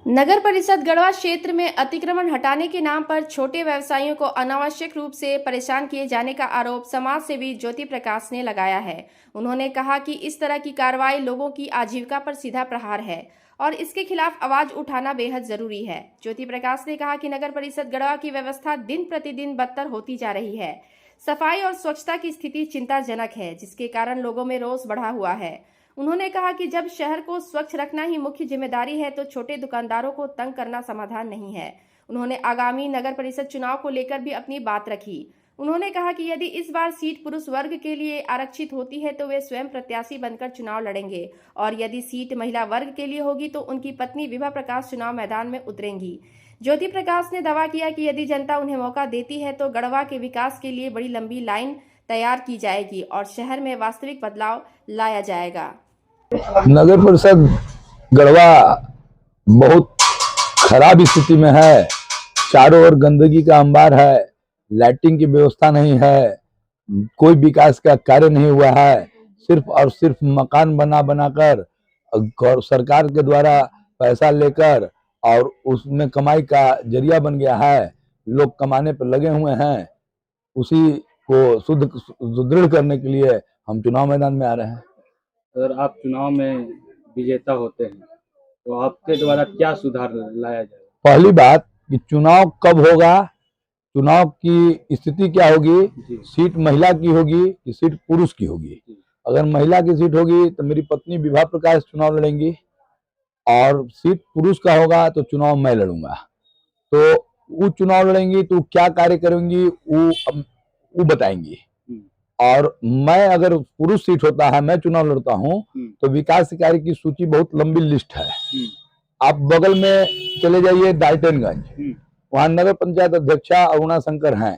नगर परिषद गढ़वा क्षेत्र में अतिक्रमण हटाने के नाम पर छोटे व्यवसायियों को अनावश्यक रूप से परेशान किए जाने का आरोप समाज सेवी ज्योति प्रकाश ने लगाया है। उन्होंने कहा कि इस तरह की कार्रवाई लोगों की आजीविका पर सीधा प्रहार है और इसके खिलाफ आवाज उठाना बेहद जरूरी है। ज्योति प्रकाश ने कहा कि नगर परिषद गढ़वा की व्यवस्था दिन प्रतिदिन बदतर होती जा रही है। सफाई और स्वच्छता की स्थिति चिंताजनक है, जिसके कारण लोगों में रोष बढ़ा हुआ है। उन्होंने कहा कि जब शहर को स्वच्छ रखना ही मुख्य जिम्मेदारी है तो छोटे दुकानदारों को तंग करना समाधान नहीं है। उन्होंने आगामी नगर परिषद चुनाव को लेकर भी अपनी बात रखी। उन्होंने कहा कि यदि इस बार सीट पुरुष वर्ग के लिए आरक्षित होती है तो वे स्वयं प्रत्याशी बनकर चुनाव लड़ेंगे और यदि सीट महिला वर्ग के लिए होगी तो उनकी पत्नी विभा प्रकाश चुनाव मैदान में उतरेंगी। ज्योति प्रकाश ने दावा किया कि यदि जनता उन्हें मौका देती है तो गढ़वा के विकास के लिए बड़ी लंबी लाइन तैयार की जाएगी और शहर में वास्तविक बदलाव लाया जाएगा। नगर परिषद गढ़वा बहुत खराब स्थिति में है। चारों ओर गंदगी का अंबार है, लाइटिंग की व्यवस्था नहीं है, कोई विकास का कार्य नहीं हुआ है। सिर्फ और सिर्फ मकान बनाकर सरकार के द्वारा पैसा लेकर और उसमें कमाई का जरिया बन गया है। लोग कमाने पर लगे हुए हैं। उसी को सुदृढ़ करने के लिए हम चुनाव मैदान में आ रहे हैं। अगर आप चुनाव में विजेता होते हैं तो आपके द्वारा क्या सुधार लाया जाएगा? पहली बात कि चुनाव कब होगा, चुनाव की स्थिति क्या होगी, सीट महिला की होगी कि सीट पुरुष की होगी। अगर महिला की सीट होगी तो मेरी पत्नी विभा प्रकाश चुनाव लड़ेंगी और सीट पुरुष का होगा तो चुनाव मैं लड़ूंगा। तो वो चुनाव लड़ेंगी तो क्या कार्य करेंगी वो बताएंगी। और मैं अगर पुरुष सीट होता है, मैं चुनाव लड़ता हूं तो विकास कार्य की सूची बहुत लंबी लिस्ट है। आप बगल में चले जाइए डाल्टनगंज, वहां नगर पंचायत अध्यक्षा अरुणा शंकर हैं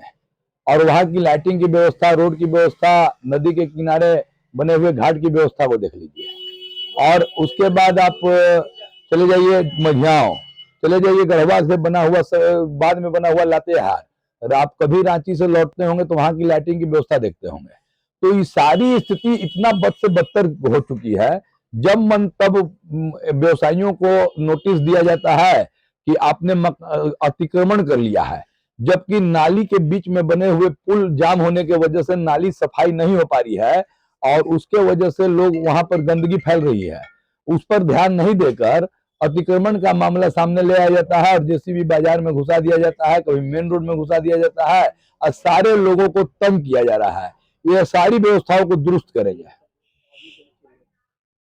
और वहां की लाइटिंग की व्यवस्था, रोड की व्यवस्था, नदी के किनारे बने हुए घाट की व्यवस्था को देख लीजिए। और उसके बाद आप चले जाइए मझियाओं, चले जाइए गढ़वा से बना हुआ, बाद में बना हुआ लातेहार। और आप कभी रांची से लौटते होंगे तो वहां की लाइटिंग की व्यवस्था देखते होंगे। तो ये सारी स्थिति इतना बद से बदतर हो चुकी है, जब मन तब व्यवसायियों को नोटिस दिया जाता है कि आपने अतिक्रमण कर लिया है, जबकि नाली के बीच में बने हुए पुल जाम होने के वजह से नाली सफाई नहीं हो पा रही है और उसके वजह से लोग वहां पर गंदगी फैल रही है। उस पर ध्यान नहीं देकर अतिक्रमण का मामला सामने ले आया जाता है और जेसीबी बाजार में घुसा दिया जाता है, कभी मेन रोड में घुसा दिया जाता है और सारे लोगों को तंग किया जा रहा है। यह सारी व्यवस्थाओं को दुरुस्त करेंगे।